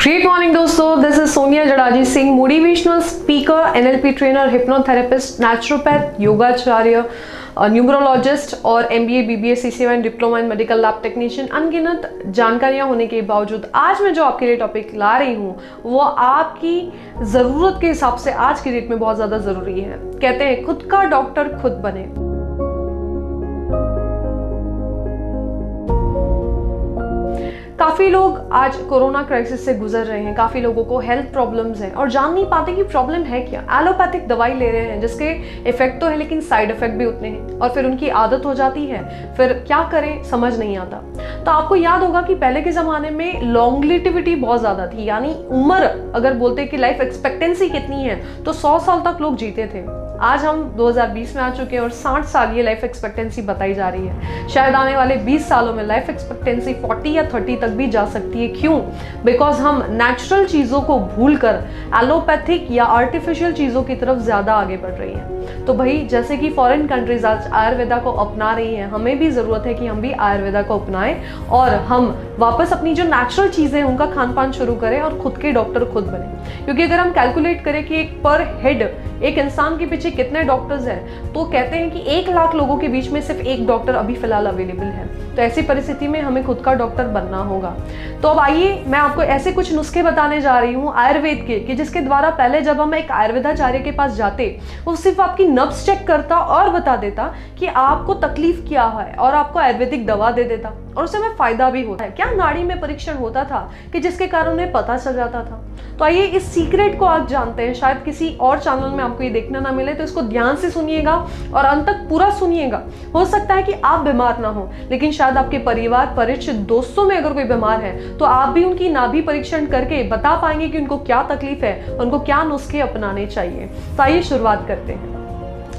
Great morning दोस्तों, this is Sonia Jadaji Singh, motivational speaker, NLP trainer, hypnotherapist, naturopath, योगाचार्य, numerologist और MBA, BBA, CCN, diploma in medical lab technician. अनगिनत जानकारियां होने के बावजूद आज मैं जो आपके लिए टॉपिक ला रही हूँ वो आपकी ज़रूरत के हिसाब से आज की डेट में बहुत ज़्यादा ज़रूरी है। कहते हैं खुद का डॉक्टर खुद बने। काफ़ी लोग आज कोरोना क्राइसिस से गुजर रहे हैं, काफ़ी लोगों को हेल्थ प्रॉब्लम्स हैं और जान नहीं पाते कि प्रॉब्लम है क्या। एलोपैथिक दवाई ले रहे हैं जिसके इफेक्ट तो है लेकिन साइड इफेक्ट भी उतने हैं और फिर उनकी आदत हो जाती है, फिर क्या करें समझ नहीं आता। तो आपको याद होगा कि पहले के ज़माने में लॉन्गलिटिविटी बहुत ज़्यादा थी, यानी उम्र अगर बोलते कि लाइफ एक्सपेक्टेंसी कितनी है तो 100 साल तक लोग जीते थे। आज हम 2020 में आ चुके हैं और 60 साल ये लाइफ एक्सपेक्टेंसी बताई जा रही है। शायद आने वाले 20 सालों में लाइफ एक्सपेक्टेंसी 40 या 30 तक भी जा सकती है। क्यों? बिकॉज हम नेचुरल चीज़ों को भूलकर एलोपैथिक या आर्टिफिशियल चीज़ों की तरफ ज़्यादा आगे बढ़ रही हैं। तो भाई जैसे कि फॉरेन कंट्रीज आज आयुर्वेदा को अपना रही हैं, हमें भी ज़रूरत है कि हम भी आयुर्वेदा को अपनाएं और हम वापस अपनी जो नेचुरल चीज़ें हैं उनका खान पान शुरू करें और खुद के डॉक्टर खुद बने। क्योंकि अगर हम कैलकुलेट करें कि एक पर हेड एक इंसान के पीछे कितने डॉक्टर्स हैं तो कहते हैं कि 1 लाख लोगों के बीच में सिर्फ एक डॉक्टर अभी फिलहाल अवेलेबल है। तो ऐसी परिस्थिति में हमें खुद का डॉक्टर बनना होगा। तो अब आइए मैं आपको ऐसे कुछ नुस्खे बताने जा रही हूँ आयुर्वेद के, कि जिसके द्वारा पहले जब हम एक आयुर्वेदाचार्य के पास जाते वो सिर्फ आपकी नब्ज चेक करता और बता देता कि आपको तकलीफ क्या है और आपको आयुर्वेदिक दवा दे देता और उससे हमें फायदा भी होता है। क्या नाड़ी में परीक्षण होता था कि जिसके कारण उन्हें पता चल जाता था। तो आइए इस सीक्रेट को आज जानते हैं। शायद किसी और चैनल में आपको ये देखना ना मिले तो इसको ध्यान से सुनिएगा और अंत तक पूरा सुनिएगा। हो सकता है कि आप बीमार ना हो लेकिन शायद आपके परिवार, परिचित, दोस्तों में अगर कोई बीमार है तो आप भी उनकी नाभि परीक्षण करके बता पाएंगे कि उनको क्या तकलीफ है, उनको क्या नुस्खे अपनाने चाहिए। तो आइए शुरुआत करते हैं।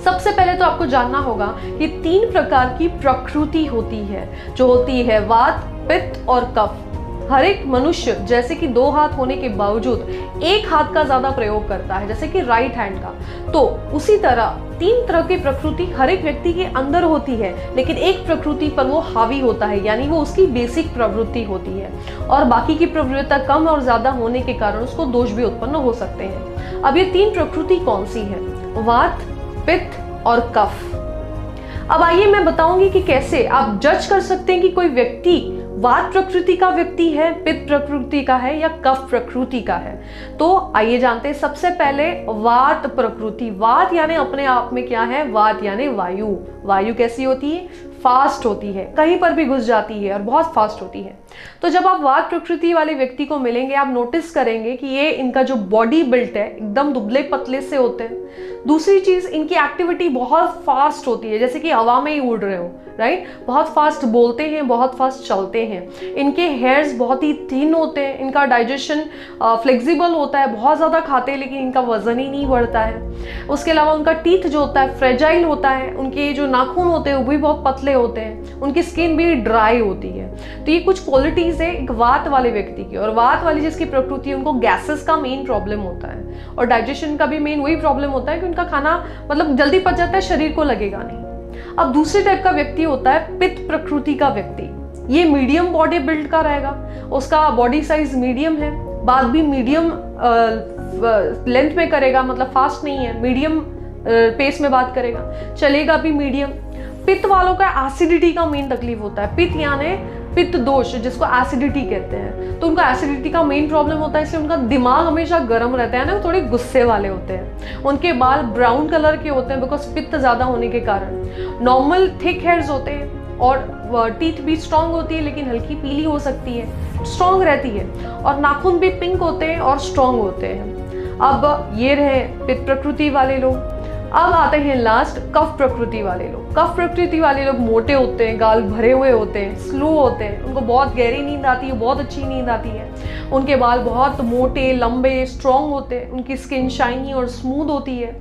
सबसे पहले तो आपको जानना होगा कि 3 प्रकार की प्रकृति होती है, जो होती है वात, पित्त और कफ। हर एक मनुष्य जैसे कि 2 हाथ होने के बावजूद 1 हाथ का ज्यादा प्रयोग करता है, जैसे कि राइट हैंड का। तो उसी तरह 3 तरह की प्रकृति हर एक व्यक्ति के अंदर होती है, लेकिन एक प्रकृति पर वो हावी होता है, यानी वो उसकी बेसिक प्रवृत्ति होती है और बाकी की प्रवृत्ति कम और ज्यादा होने के कारण उसको दोष भी उत्पन्न हो सकते हैं। अब ये 3 प्रकृति कौन सी है? वात, पित्त और कफ। अब आइए मैं बताऊंगी कि कैसे आप जज कर सकते हैं कि कोई व्यक्ति वात प्रकृति का व्यक्ति है, पित्त प्रकृति का है या कफ प्रकृति का है। तो आइए जानते हैं सबसे पहले वात प्रकृति। वात यानी अपने आप में क्या है? वात यानी वायु। वायु कैसी होती है? फास्ट होती है, कहीं पर भी घुस जाती है और बहुत फास्ट होती है। तो जब आप वात प्रकृति वाले व्यक्ति को मिलेंगे आप नोटिस करेंगे कि ये इनका जो बॉडी बिल्ट है एकदम दुबले पतले से होते हैं। दूसरी चीज, इनकी एक्टिविटी बहुत फास्ट होती है, जैसे कि हवा में ही उड़ रहे हो, राइट। बहुत फास्ट बोलते हैं, बहुत फास्ट चलते हैं। इनके हेयर्स बहुत ही थिन होते हैं। इनका डाइजेशन फ्लेक्सिबल होता है, बहुत ज़्यादा खाते हैं लेकिन इनका वजन ही नहीं बढ़ता है। उसके अलावा उनका टीथ जो होता है फ्रेजाइल होता है। उनके जो नाखून होते हैं वो भी बहुत पतले होते हैं। उनकी स्किन भी ड्राई होती है। तो ये कुछ क्वालिटीज़ है एक वात वाले व्यक्ति की। और वात वाली जिसकी प्रकृति है उनको गैसेस का मेन प्रॉब्लम होता है और डाइजेशन का भी मेन वही प्रॉब्लम होता है कि उनका खाना मतलब जल्दी पच जाता है, शरीर को लगेगा नहीं। अब दूसरे टाइप का व्यक्ति होता है पित्त प्रकृति का व्यक्ति। ये मीडियम बॉडी बिल्ड का रहेगा, उसका बॉडी साइज मीडियम है, बात भी मीडियम लेंथ में करेगा, मतलब फास्ट नहीं है, मीडियम पेस में बात करेगा, चलेगा भी मीडियम। पित्त वालों का एसिडिटी का मेन तकलीफ होता है। पित्त यानी पित्त दोष जिसको एसिडिटी कहते हैं। तो उनका एसिडिटी का मेन प्रॉब्लम होता है, इसलिए उनका दिमाग हमेशा गर्म रहता है ना, थोड़े गुस्से वाले होते हैं। उनके बाल ब्राउन कलर के होते हैं बिकॉज पित्त ज़्यादा होने के कारण। नॉर्मल थिक हेयर्स होते हैं और टीथ भी स्ट्रांग होती है लेकिन हल्की पीली हो सकती है, स्ट्रांग रहती है। और नाखून भी पिंक होते हैं और स्ट्रांग होते हैं। अब ये रहे पित्त प्रकृति वाले लोग। अब आते हैं लास्ट कफ प्रकृति वाले लोग। कफ प्रकृति वाले लोग मोटे होते हैं, गाल भरे हुए होते हैं, स्लो होते हैं, उनको बहुत गहरी नींद आती है, बहुत अच्छी नींद आती है। उनके बाल बहुत मोटे, लंबे, स्ट्रॉन्ग होते हैं। उनकी स्किन शाइनी और स्मूथ होती है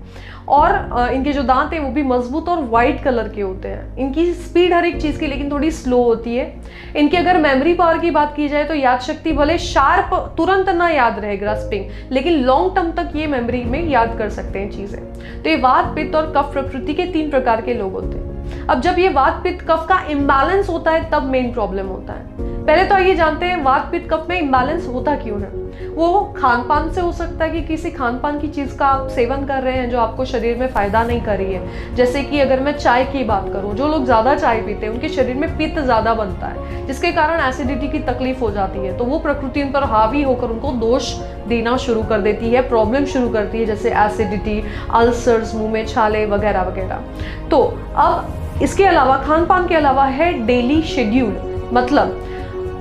और इनके जो दांत हैं वो भी मजबूत और वाइट कलर के होते हैं। इनकी स्पीड हर एक चीज़ की लेकिन थोड़ी स्लो होती है। इनकी अगर मेमोरी पावर की बात की जाए तो याद शक्ति भले शार्प तुरंत ना याद रहे ग्रास्पिंग, लेकिन लॉन्ग टर्म तक ये मेमोरी में याद कर सकते हैं चीज़ें। तो ये वात, पित्त और कफ प्रकृति के 3 प्रकार के लोग होते हैं। अब जब ये वात, पित्त, कफ का इम्बैलेंस होता है तब मेन प्रॉब्लम होता है। पहले तो आइए जानते हैं वात पित्त कफ में इम्बैलेंस होता क्यों है। वो खान पान से हो सकता है कि किसी खान पान की चीज़ का आप सेवन कर रहे हैं जो आपको शरीर में फायदा नहीं कर रही है। जैसे कि अगर मैं चाय की बात करूं, जो लोग ज़्यादा चाय पीते हैं उनके शरीर में पित्त ज़्यादा बनता है, जिसके कारण एसिडिटी की तकलीफ हो जाती है। तो वो प्रकृति उन पर हावी होकर उनको दोष देना शुरू कर देती है, प्रॉब्लम शुरू करती है, जैसे एसिडिटी, अल्सर्स, मुंह में छाले वगैरह वगैरह। तो अब इसके अलावा खान पान के अलावा है डेली शेड्यूल। मतलब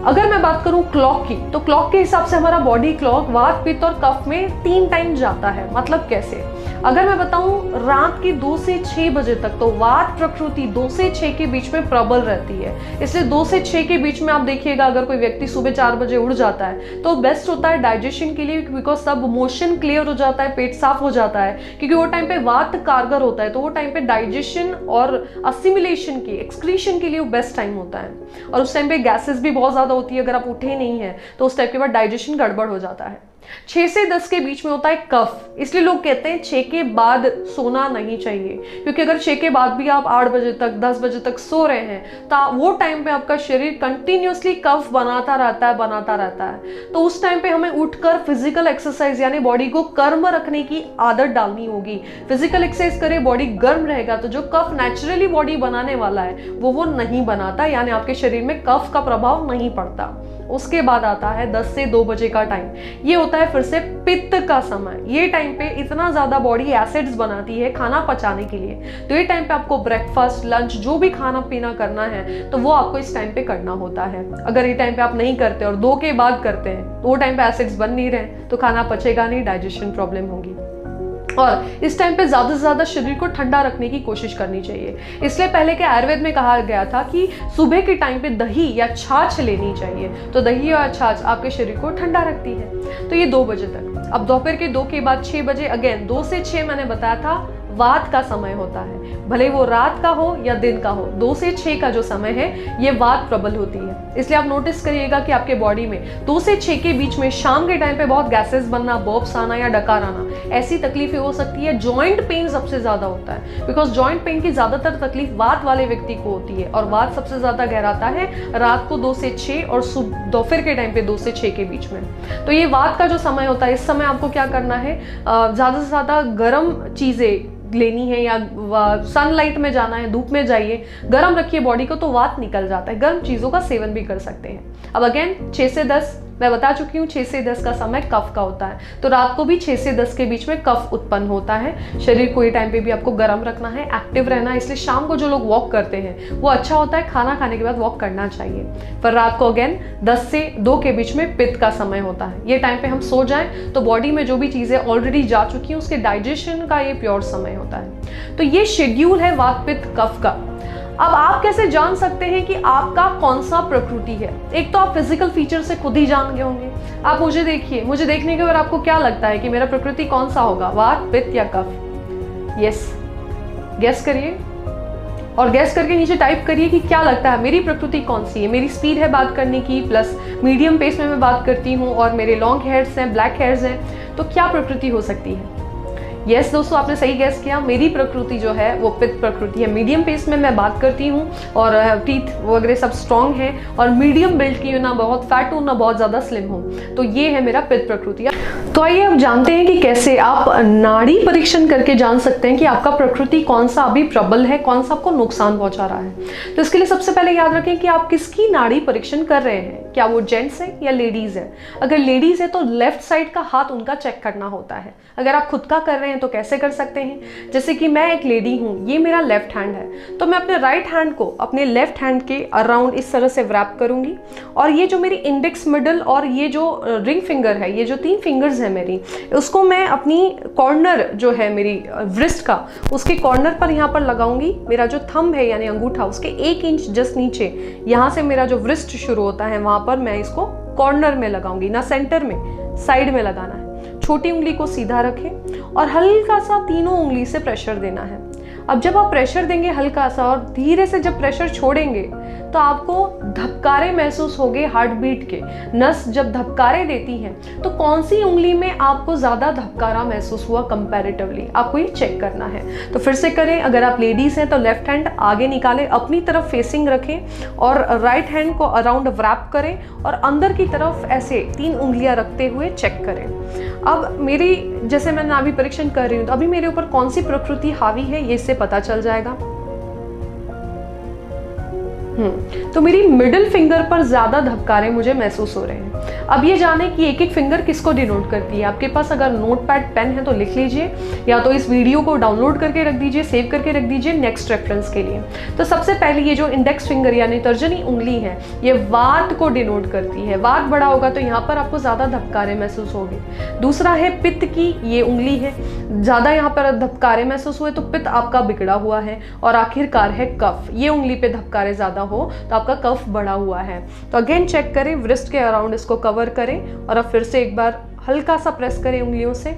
अगर मैं बात करूं क्लॉक की, तो क्लॉक के हिसाब से हमारा बॉडी क्लॉक वात पित्त और कफ में 3 टाइम जाता है। मतलब कैसे, अगर मैं बताऊं रात के 2 से 6 बजे तक तो वात प्रकृति 2 से 6 के बीच में प्रबल रहती है। इसलिए 2 से 6 के बीच में आप देखिएगा अगर कोई व्यक्ति सुबह 4 बजे उठ जाता है तो बेस्ट होता है डाइजेशन के लिए, बिकॉज सब मोशन क्लियर हो जाता है, पेट साफ हो जाता है, क्योंकि वो टाइम पे वात कारगर होता है। तो वो टाइम पे डाइजेशन और असिमिलेशन की, एक्सक्रीशन के लिए वो बेस्ट टाइम होता है। और उस टाइम पे गैसेस भी बहुत ज्यादा होती है, अगर आप उठे नहीं है तो उस टाइप के बाद डाइजेशन गड़बड़ हो जाता है। 6 से 10 के बीच में होता है कफ। इसलिए लोग कहते हैं 6 के बाद सोना नहीं चाहिए, क्योंकि अगर 6 के बाद भी आप 8 बजे तक 10 बजे तक सो रहे हैं तो वो टाइम पे आपका शरीर कंटिन्यूअसली कफ बनाता रहता है। तो उस टाइम पे हमें उठकर फिजिकल एक्सरसाइज यानी बॉडी को गर्म रखने की आदत डालनी होगी। फिजिकल एक्सरसाइज करें, बॉडी गर्म रहेगा तो जो कफ नेचुरली बॉडी बनाने वाला है वो नहीं बनाता, यानी आपके शरीर में कफ का प्रभाव नहीं पड़ता। उसके बाद आता है 10 से 2 बजे का टाइम। ये होता है फिर से पित्त का समय। ये टाइम पे इतना ज्यादा बॉडी एसिड्स बनाती है खाना पचाने के लिए, तो ये टाइम पे आपको ब्रेकफास्ट, लंच, जो भी खाना पीना करना है तो वो आपको इस टाइम पे करना होता है। अगर ये टाइम पे आप नहीं करते और 2 के बाद करते हैं तो वो टाइम पे एसिड्स बन नहीं रहे तो खाना पचेगा नहीं, डाइजेशन प्रॉब्लम होगी। और इस टाइम पे ज़्यादा से ज़्यादा शरीर को ठंडा रखने की कोशिश करनी चाहिए। इसलिए पहले के आयुर्वेद में कहा गया था कि सुबह के टाइम पे दही या छाछ लेनी चाहिए, तो दही और छाछ आपके शरीर को ठंडा रखती है। तो ये 2 बजे तक। अब दोपहर के 2 के बाद 6 बजे, अगेन 2 से 6 मैंने बताया था वात का समय होता है, भले वो रात का हो या दिन का हो। 2 से 6 का जो समय है ये वात प्रबल होती है। इसलिए आप नोटिस करिएगा कि आपके बॉडी में 2 से 6 के बीच में शाम के टाइम पे बहुत गैसेस बनना, बर्प्स आना या डकार आना, ऐसी तकलीफें हो सकती है। जॉइंट पेन सबसे ज्यादा होता है, बिकॉज जॉइंट पेन की ज्यादातर तकलीफ वात वाले व्यक्ति को होती है, और वात सबसे ज्यादा गहराता है रात को 2 से 6 और दोपहर के टाइम पे 2 से 6 के बीच में। तो ये वात का जो समय होता है, इस समय आपको क्या करना है, ज्यादा से ज्यादा गर्म चीजें लेनी है या सनलाइट में जाना है, धूप में जाइए, गर्म रखिए बॉडी को तो वात निकल जाता है। गर्म चीजों का सेवन भी कर सकते हैं। अब अगेन 6 से 10 मैं बता चुकी हूँ, 6 से 10 का समय कफ का होता है, तो रात को भी 6 से 10 के बीच में कफ उत्पन्न होता है। शरीर को ये टाइम पे भी आपको गर्म रखना है, एक्टिव रहना है। इसलिए शाम को जो लोग वॉक करते हैं वो अच्छा होता है, खाना खाने के बाद वॉक करना चाहिए। पर रात को अगेन 10 से 2 के बीच में पित्त का समय होता है। ये टाइम पे हम सो जाएं तो बॉडी में जो भी चीजें ऑलरेडी जा चुकी हैं उसके डाइजेशन का ये प्योर समय होता है। तो ये शेड्यूल है वात पित्त कफ का। अब आप कैसे जान सकते हैं कि आपका कौन सा प्रकृति है? एक तो आप फिजिकल फीचर से खुद ही जान गए होंगे। आप मुझे देखिए, मुझे देखने के बाद आपको क्या लगता है कि मेरा प्रकृति कौन सा होगा, वात, पित्त या कफ? यस, गेस करिए और गेस करके नीचे टाइप करिए कि क्या लगता है मेरी प्रकृति कौन सी है। मेरी स्पीड है बात करने की, प्लस मीडियम पेस में मैं बात करती हूँ और मेरे लॉन्ग हेयर्स हैं, ब्लैक हेयर्स हैं, तो क्या प्रकृति हो सकती है? यस दोस्तों, आपने सही गैस किया। मेरी प्रकृति जो है वो पित्त प्रकृति है। मीडियम पेस में मैं बात करती हूँ और टीथ वगैरह सब स्ट्रॉन्ग है और मीडियम बिल्ड की हूँ, ना बहुत फैट हूँ ना बहुत ज़्यादा स्लिम हूँ। तो ये है मेरा पित्त प्रकृति। तो आइए अब जानते हैं कि कैसे आप नाड़ी परीक्षण करके जान सकते हैं कि आपका प्रकृति कौन सा अभी प्रबल है, कौन सा आपको नुकसान पहुँचा रहा है। तो इसके लिए सबसे पहले याद रखें कि आप किसकी नाड़ी परीक्षण कर रहे हैं, क्या वो जेंट्स है या लेडीज है। अगर लेडीज है तो लेफ्ट साइड का हाथ उनका चेक करना होता है। अगर आप खुद का कर रहे हैं तो कैसे कर सकते हैं, जैसे कि मैं एक लेडी हूं, ये मेरा लेफ्ट हैंड है, तो मैं अपने राइट हैंड को अपने लेफ्ट हैंड के अराउंड इस तरह से व्रैप करूंगी और ये जो मेरी इंडेक्स, मिडल और ये जो रिंग फिंगर है, ये जो 3 फिंगर्स है मेरी, उसको मैं अपनी कॉर्नर जो है मेरी व्रिस्ट का, उसके कॉर्नर पर यहाँ पर लगाऊंगी। मेरा जो थंब है यानी अंगूठा, उसके 1 इंच जस्ट नीचे, यहाँ से मेरा जो व्रिस्ट शुरू होता है वहां पर मैं इसको कॉर्नर में लगाऊंगी, ना सेंटर में, साइड में लगाना है। छोटी उंगली को सीधा रखें और हल्का सा तीनों उंगली से प्रेशर देना है। अब जब आप प्रेशर देंगे हल्का सा और धीरे से जब प्रेशर छोड़ेंगे तो आपको धबकारे महसूस होंगे हार्ट बीट के। नस जब धबकारे देती है तो कौन सी उंगली में आपको ज़्यादा धबकारा महसूस हुआ कंपैरेटिवली, आपको ये चेक करना है। तो फिर से करें, अगर आप लेडीज़ हैं तो लेफ्ट हैंड आगे निकालें, अपनी तरफ फेसिंग रखें और राइट हैंड को अराउंड रैप करें और अंदर की तरफ ऐसे 3 उंगलियां रखते हुए चेक करें। अब मेरी, जैसे मैं नाभि परीक्षण कर रही हूँ तो अभी मेरे ऊपर कौन सी प्रकृति हावी है ये इससे पता चल जाएगा। तो मेरी मिडिल फिंगर पर ज्यादा धबकारे मुझे महसूस हो रहे हैं। अब ये जाने कि एक एक फिंगर किसको डिनोट करती है। आपके पास अगर नोटपैड पेन है तो लिख लीजिए, या तो इस वीडियो को डाउनलोड करके रख दीजिए, सेव करके रख दीजिए नेक्स्ट रेफरेंस के लिए। तो सबसे पहले ये जो इंडेक्स फिंगर यानी तर्जनी उंगली है, ये वात को डिनोट करती है। वात बड़ा होगा तो यहाँ पर आपको ज्यादा धबकारे महसूस होंगे। दूसरा है पित्त की ये उंगली है, ज्यादा यहाँ पर धबकारे महसूस हुए तो पित्त आपका बिगड़ा हुआ है। और आखिरकार है कफ, ये उंगली पे धबकारे ज्यादा हो तो आपका कफ बढ़ा हुआ है। तो अगेन चेक करें, व्रिस्ट के अराउंड इसको कवर करें और अब फिर से एक बार हल्का सा प्रेस करें उंगलियों से।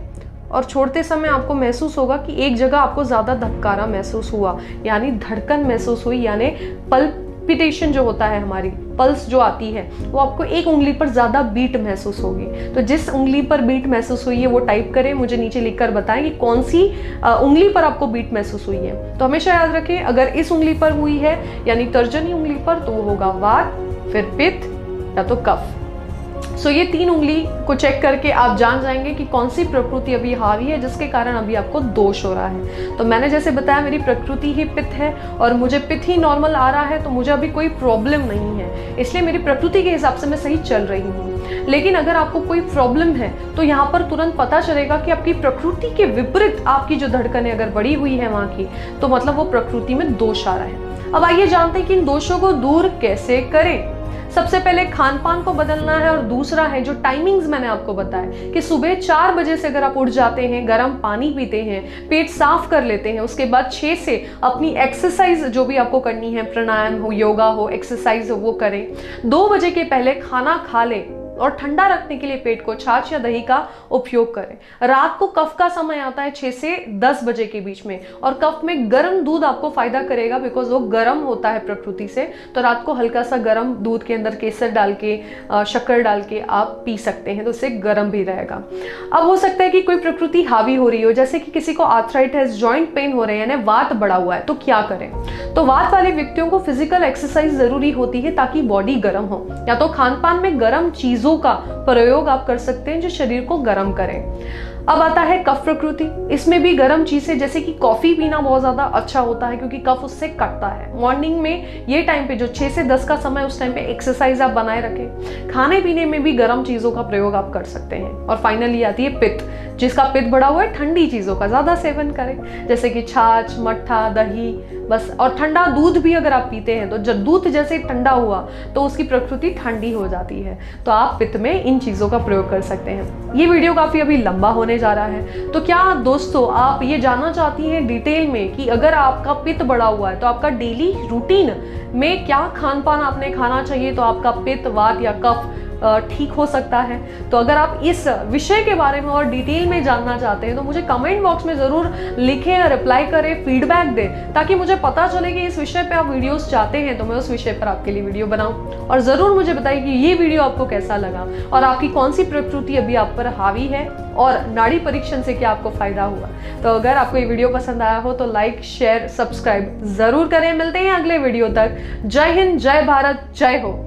और छोड़ते समय आपको महसूस होगा कि एक जगह आपको ज्यादा धबकारा महसूस हुआ, यानी धड़कन महसूस हुई, यानी पल्पिटेशन जो होता है, हमारी पल्स जो आती है वो आपको एक उंगली पर ज्यादा बीट महसूस होगी। तो जिस उंगली पर बीट महसूस हुई है वो टाइप करें, मुझे नीचे लिखकर बताएं कि कौन सी उंगली पर आपको बीट महसूस हुई है। तो हमेशा याद रखें, अगर इस उंगली पर हुई है यानी तर्जनी उंगली पर तो वो होगा वात, फिर पित्त या तो कफ। सो ये 3 उंगली को चेक करके आप जान जाएंगे कि कौन सी प्रकृति अभी हावी है जिसके कारण अभी आपको दोष हो रहा है। तो मैंने जैसे बताया मेरी प्रकृति ही पित्त है और मुझे पित्त ही नॉर्मल आ रहा है, तो मुझे अभी कोई प्रॉब्लम नहीं है, इसलिए मेरी प्रकृति के हिसाब से मैं सही चल रही हूँ। लेकिन अगर आपको कोई प्रॉब्लम है तो यहाँ पर तुरंत पता चलेगा कि आपकी प्रकृति के विपरीत आपकी जो धड़कनें अगर बढ़ी हुई है वहाँ की, तो मतलब वो प्रकृति में दोष आ रहा है। अब आइए जानते हैं कि इन दोषों को दूर कैसे करें। सबसे पहले खान पान को बदलना है और दूसरा है जो टाइमिंग्स मैंने आपको बताया कि सुबह 4 बजे से अगर आप उठ जाते हैं, गर्म पानी पीते हैं, पेट साफ कर लेते हैं, उसके बाद 6 से अपनी एक्सरसाइज जो भी आपको करनी है, प्राणायाम हो, योगा हो, एक्सरसाइज हो, वो करें। 2 बजे के पहले खाना खा लें और ठंडा रखने के लिए पेट को छाछ या दही का उपयोग करें। रात को कफ का समय आता है 6 से 10 बजे के बीच में, और कफ में गर्म दूध आपको फायदा करेगा बिकॉज वो गर्म होता है प्रकृति से। तो रात को हल्का सा गर्म दूध के अंदर केसर डाल के, शक्कर डाल के आप पी सकते हैं, तो उससे गर्म भी रहेगा। अब हो सकता है कि कोई प्रकृति हावी हो रही हो, जैसे कि किसी को आर्थराइटिस, जॉइंट पेन हो रहे हैं, यानी वात बढ़ा हुआ है, तो क्या करें। तो वात वाले व्यक्तियों को फिजिकल एक्सरसाइज जरूरी होती है ताकि बॉडी गर्म हो, या तो खान पान में गर्म चीजों का प्रयोग आप कर सकते हैं जो शरीर को गर्म करें। अब आता है कफ प्रकृति, इसमें भी गर्म चीजें जैसे कि कॉफी पीना बहुत ज्यादा अच्छा होता है क्योंकि कफ उससे कटता है। मॉर्निंग में ये टाइम पे जो 6 से 10 का समय, उस टाइम पे एक्सरसाइज आप बनाए रखें। खाने पीने में भी गर्म चीजों का प्रयोग आप कर सकते हैं। और फाइनली आती है पित्त, जिसका पित्त बढ़ा हुआ है, ठंडी चीजों का ज्यादा सेवन करें, जैसे कि छाछ, मट्ठा, दही, बस। और ठंडा दूध भी अगर आप पीते हैं तो जब दूध जैसे ठंडा हुआ तो उसकी प्रकृति ठंडी हो जाती है, तो आप पित्त में इन चीजों का प्रयोग कर सकते हैं। ये वीडियो काफी अभी लंबा होने जा रहा है, तो क्या दोस्तों आप ये जानना चाहती हैं डिटेल में कि अगर आपका पित्त बढ़ा हुआ है तो आपका डेली रूटीन में क्या खान पान आपने खाना चाहिए तो आपका पित्त, वात या कफ ठीक हो सकता है। तो अगर आप इस विषय के बारे में और डिटेल में जानना चाहते हैं तो मुझे कमेंट बॉक्स में जरूर लिखें, रिप्लाई करें, फीडबैक दें, ताकि मुझे पता चले कि इस विषय पे आप वीडियोस चाहते हैं तो मैं उस विषय पर आपके लिए वीडियो बनाऊं। और जरूर मुझे बताइए कि ये वीडियो आपको कैसा लगा और आपकी कौन सी प्रकृति अभी आप पर हावी है और नाड़ी परीक्षण से क्या आपको फायदा हुआ। तो अगर आपको ये वीडियो पसंद आया हो तो लाइक, शेयर, सब्सक्राइब जरूर करें। मिलते हैं अगले वीडियो तक। जय हिंद, जय भारत, जय हो।